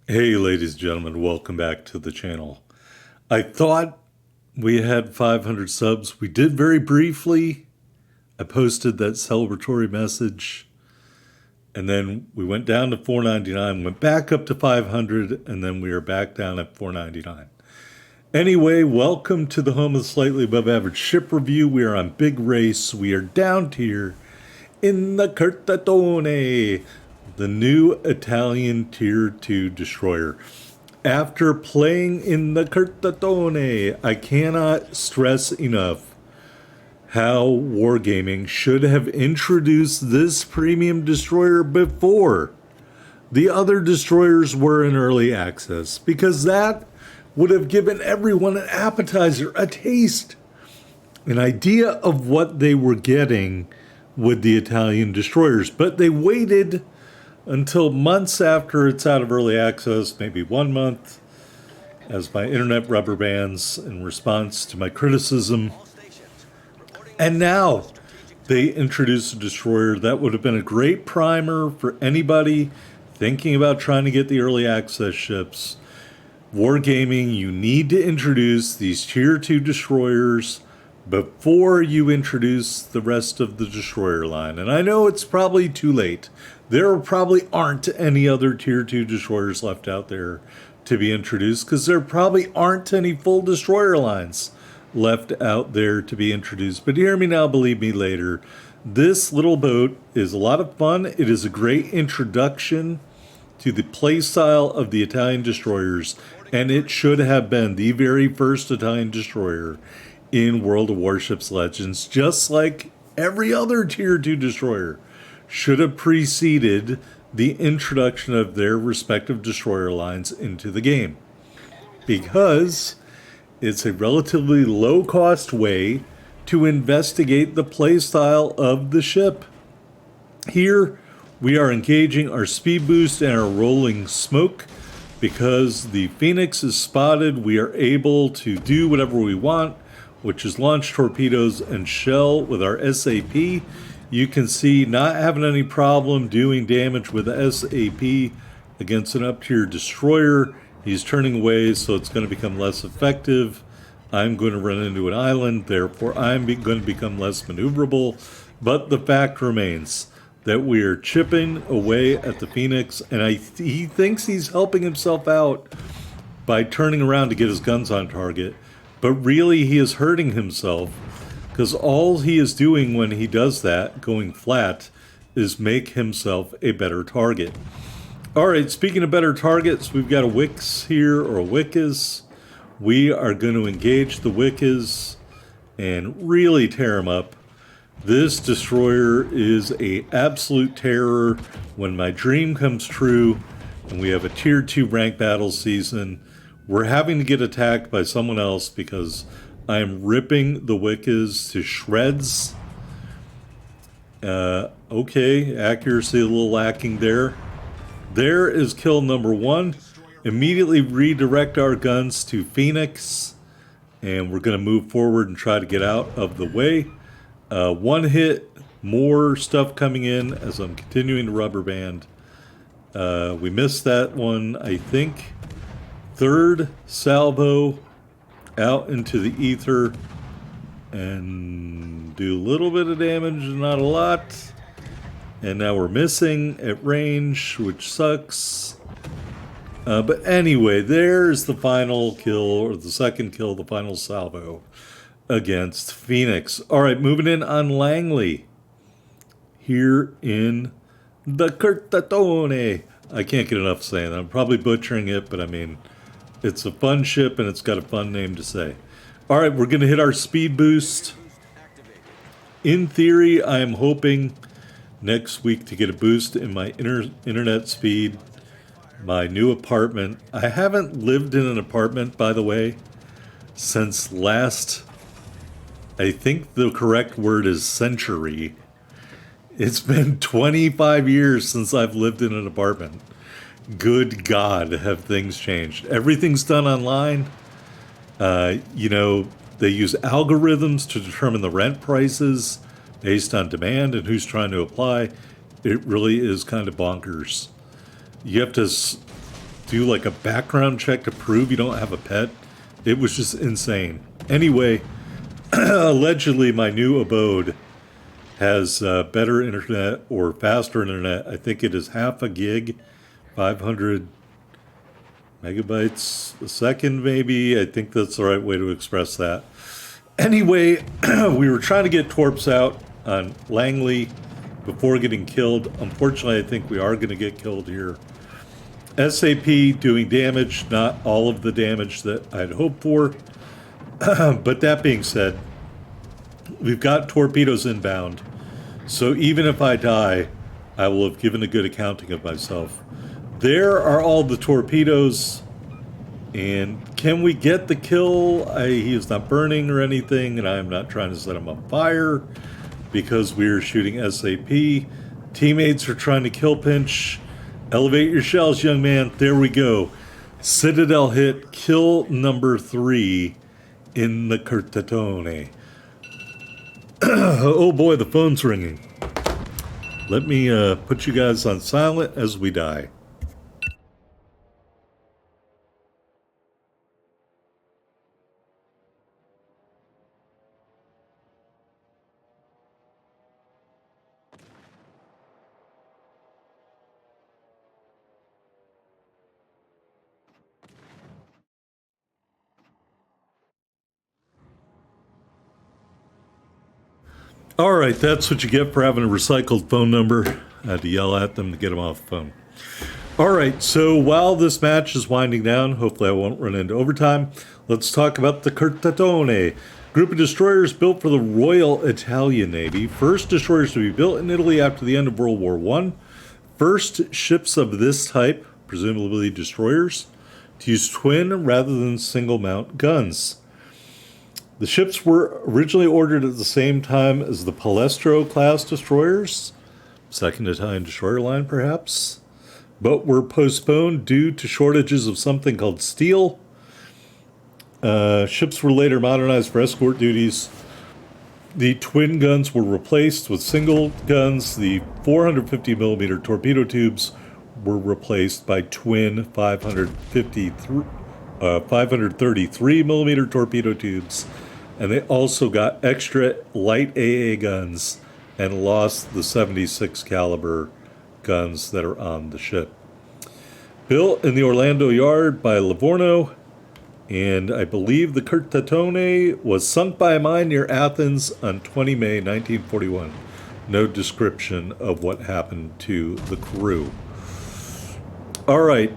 Hey, ladies and gentlemen, welcome back to the channel. I thought we had 500 subs. We did very briefly. I posted that celebratory message, and then we went down to 499, went back up to 500, and then we are back down at 499. Anyway, welcome to the home of the slightly above average ship review. We are on Big Race. We are down tier in the Curtatone, the new Italian Tier 2 destroyer. After playing in the Curtatone, I cannot stress enough how Wargaming should have introduced this premium destroyer before the other destroyers were in early access, because that would have given everyone an appetizer, a taste, an idea of what they were getting with the Italian destroyers. But they waited until months after it's out of early access, maybe 1 month, as my internet rubber bands in response to my criticism. And now they introduced a destroyer that would have been a great primer for anybody thinking about trying to get the early access ships. Wargaming, you need to introduce these tier 2 destroyers before you introduce the rest of the destroyer line. And I know it's probably too late. There probably aren't any other tier 2 destroyers left out there to be introduced, because there probably aren't any full destroyer lines left out there to be introduced. But hear me now, believe me later. This little boat is a lot of fun. It is a great introduction to the playstyle of the Italian destroyers, and it should have been the very first Italian destroyer in World of Warships Legends, just like every other Tier 2 destroyer should have preceded the introduction of their respective destroyer lines into the game, because it's a relatively low-cost way to investigate the playstyle of the ship. Here, we are engaging our speed boost and our rolling smoke. Because the Phoenix is spotted, we are able to do whatever we want, which is launch torpedoes and shell with our SAP. You can see not having any problem doing damage with the SAP against an up-tier destroyer. He's turning away, so it's going to become less effective. I'm going to run into an island, therefore I'm going to become less maneuverable. But the fact remains that we are chipping away at the Phoenix, and he thinks he's helping himself out by turning around to get his guns on target, but really he is hurting himself, because all he is doing when he does that, going flat, is make himself a better target. Alright, speaking of better targets, we've got a Wix here, or a Wickas. We are going to engage the Wickas and really tear him up. This destroyer is a absolute terror. When my dream comes true and we have a tier 2 rank battle season, we're having to get attacked by someone else because I am ripping the Wickas to shreds. Okay, accuracy a little lacking there. There is kill number 1. Immediately redirect our guns to Phoenix, and we're going to move forward and try to get out of the way. One hit, more stuff coming in as I'm continuing to rubber band. We missed that one, I think. Third salvo out into the ether and do a little bit of damage, not a lot. And now we're missing at range, which sucks. But anyway, there's the final kill, or the second kill, the final salvo against Phoenix. Alright, moving in on Langley here in the Curtatone. I can't get enough saying that. I'm probably butchering it, but I mean, it's a fun ship and it's got a fun name to say. Alright, we're going to hit our speed boost. In theory, I am hoping next week to get a boost in my internet speed. My new apartment. I haven't lived in an apartment, by the way, since last, I think the correct word is century. It's been 25 years since I've lived in an apartment. Good God, have things changed. Everything's done online. You know, they use algorithms to determine the rent prices based on demand and who's trying to apply. It really is kind of bonkers. You have to do like a background check to prove you don't have a pet. It was just insane. Anyway, allegedly my new abode has better internet or faster internet. I think it is half a gig, 500 megabytes a second, maybe. I think that's the right way to express that. Anyway, we were trying to get Torps out on Langley before getting killed. Unfortunately, I think we are going to get killed here. SAP doing damage, not all of the damage that I'd hoped for. But that being said, we've got torpedoes inbound. So even if I die, I will have given a good accounting of myself. There are all the torpedoes. And can we get the kill? He is not burning or anything, and I am not trying to set him on fire because we are shooting SAP. Teammates are trying to kill pinch. Elevate your shells, young man. There we go. Citadel hit, kill number 3 in the Curtatone. Oh boy, the phone's ringing. Let me put you guys on silent as we die. All right, that's what you get for having a recycled phone number. I had to yell at them to get them off the phone. All right, so while this match is winding down, hopefully I won't run into overtime, let's talk about the Curtatone. Group of destroyers built for the Royal Italian Navy. First destroyers to be built in Italy after the end of World War I. First ships of this type, presumably destroyers, to use twin rather than single mount guns. The ships were originally ordered at the same time as the Palestro-class destroyers, second Italian destroyer line perhaps, but were postponed due to shortages of something called steel. Ships were later modernized for escort duties. The twin guns were replaced with single guns. The 450mm torpedo tubes were replaced by twin 533mm torpedo tubes. And they also got extra light AA guns and lost the 76 caliber guns that are on the ship. Built in the Orlando yard by Livorno, and I believe the Curtatone was sunk by a mine near Athens on 20 May 1941. No description of what happened to the crew. All right.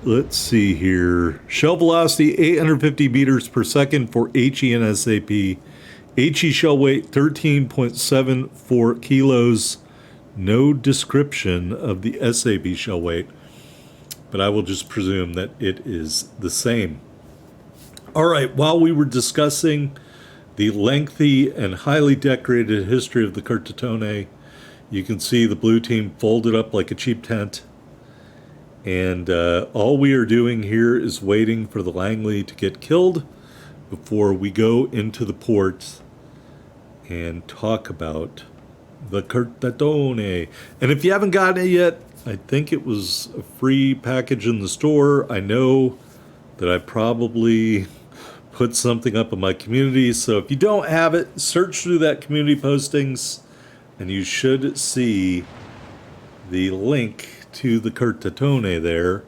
Let's see here. Shell velocity 850 meters per second for HE and SAP. HE shell weight 13.74 kilos. No description of the SAP shell weight, but I will just presume that it is the same. All right, while we were discussing the lengthy and highly decorated history of the Curtatone, you can see the blue team folded up like a cheap tent. And all we are doing here is waiting for the Langley to get killed before we go into the port and talk about the Curtatone. And if you haven't gotten it yet, I think it was a free package in the store. I know that I probably put something up in my community. So if you don't have it, search through that community postings and you should see the link to the Curtatone there,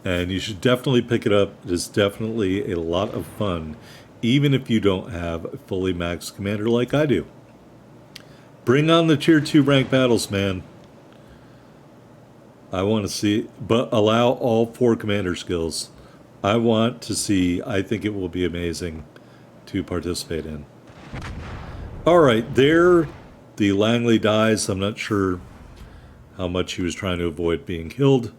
and you should definitely pick it up. It is definitely a lot of fun, even if you don't have a fully maxed commander like I do. Bring on the tier 2 rank battles, man. I want to see, but allow all 4 commander skills. I want to see. I think it will be amazing to participate in. All right, there the Langley dies. I'm not sure how much he was trying to avoid being killed.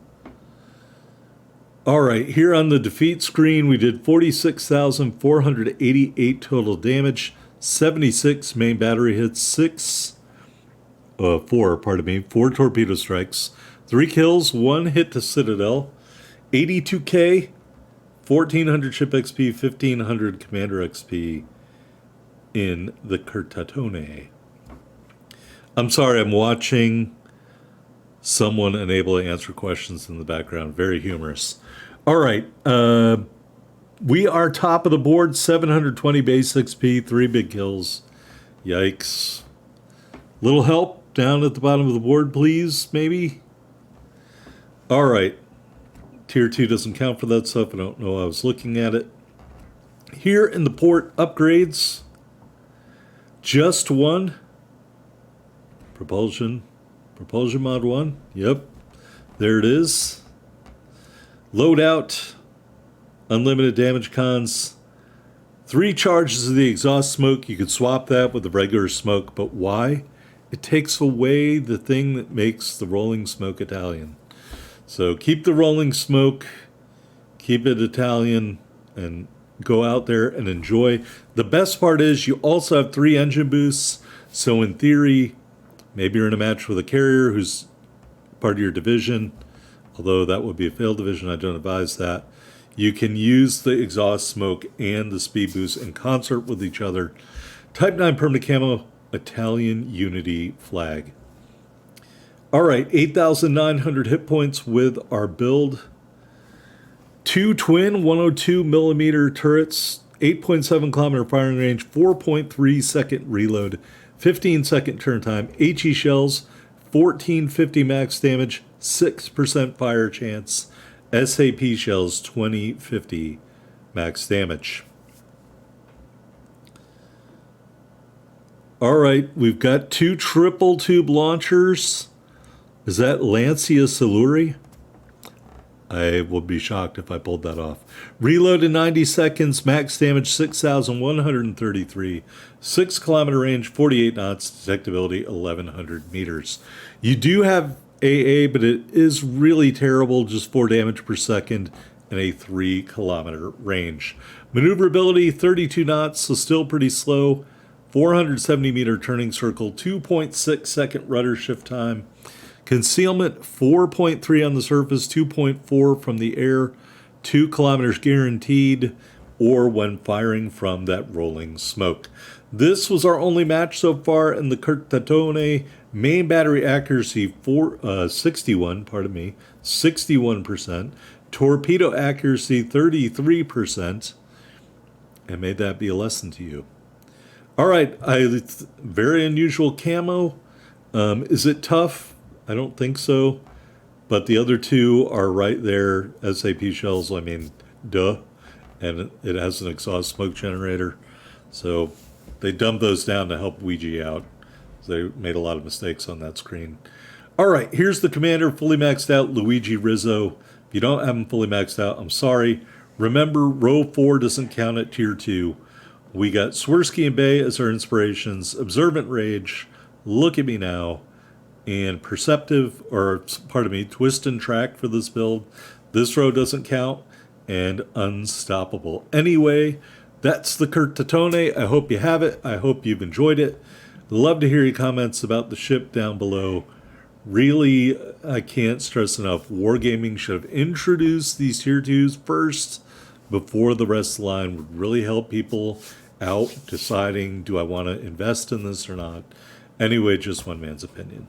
All right, here on the defeat screen, we did 46,488 total damage, 76 main battery hits, 4 torpedo strikes, 3 kills, 1 hit to Citadel, 82k, 1,400 ship XP, 1,500 commander XP in the Curtatone. I'm sorry, I'm watching someone unable to answer questions in the background. Very humorous. All right. We are top of the board, 720 base XP, 3 big kills. Yikes. Little help down at the bottom of the board, please, maybe? All right. Tier 2 doesn't count for that stuff. I don't know. I was looking at it. Here in the port upgrades, just one. Propulsion mod 1. Yep. There it is. Loadout. Unlimited damage cons. 3 charges of the exhaust smoke. You could swap that with the regular smoke, but why? It takes away the thing that makes the rolling smoke Italian. So keep the rolling smoke, keep it Italian, and go out there and enjoy. The best part is you also have 3 engine boosts. So in theory, maybe you're in a match with a carrier who's part of your division, although that would be a failed division. I don't advise that. You can use the exhaust smoke and the speed boost in concert with each other. Type 9 permanent camo, Italian Unity flag. All right, 8,900 hit points with our build. 2 twin 102 millimeter turrets, 8.7 kilometer firing range, 4.3 second reload, 15 second turn time, HE shells, 1450 max damage, 6% fire chance, SAP shells, 2050 max damage. All right, we've got 2 triple tube launchers. Is that Lancia Siluri? I would be shocked if I pulled that off. Reload in 90 seconds, max damage 6,133, 6 kilometer range, 48 knots, detectability 1,100 meters. You do have AA, but it is really terrible, just 4 damage per second and a 3 kilometer range. Maneuverability 32 knots, so still pretty slow. 470 meter turning circle, 2.6 second rudder shift time. Concealment 4.3 on the surface, 2.4 from the air, 2 kilometers guaranteed, or when firing from that rolling smoke. This was our only match so far in the Curtatone. Main battery accuracy 61%. Torpedo accuracy 33%. And may that be a lesson to you. All right, very unusual camo. Is it tough? I don't think so. But the other 2 are right there. SAP shells, I mean, duh. And it has an exhaust smoke generator. So they dumped those down to help Ouija out. They made a lot of mistakes on that screen. All right, here's the commander, fully maxed out, Luigi Rizzo. If you don't have him fully maxed out, I'm sorry. Remember, row 4 doesn't count at tier 2. We got Swirsky and Bay as our inspirations, Observant Rage, Look at Me Now, and Perceptive, or pardon me, Twist and Track for this build. This row doesn't count, and Unstoppable. Anyway, that's the Curtatone. I hope you have it. I hope you've enjoyed it. Love to hear your comments about the ship down below. Really, I can't stress enough, Wargaming should have introduced these tier 2s first before the rest of the line. Would really help people out deciding, do I want to invest in this or not? Anyway, just one man's opinion.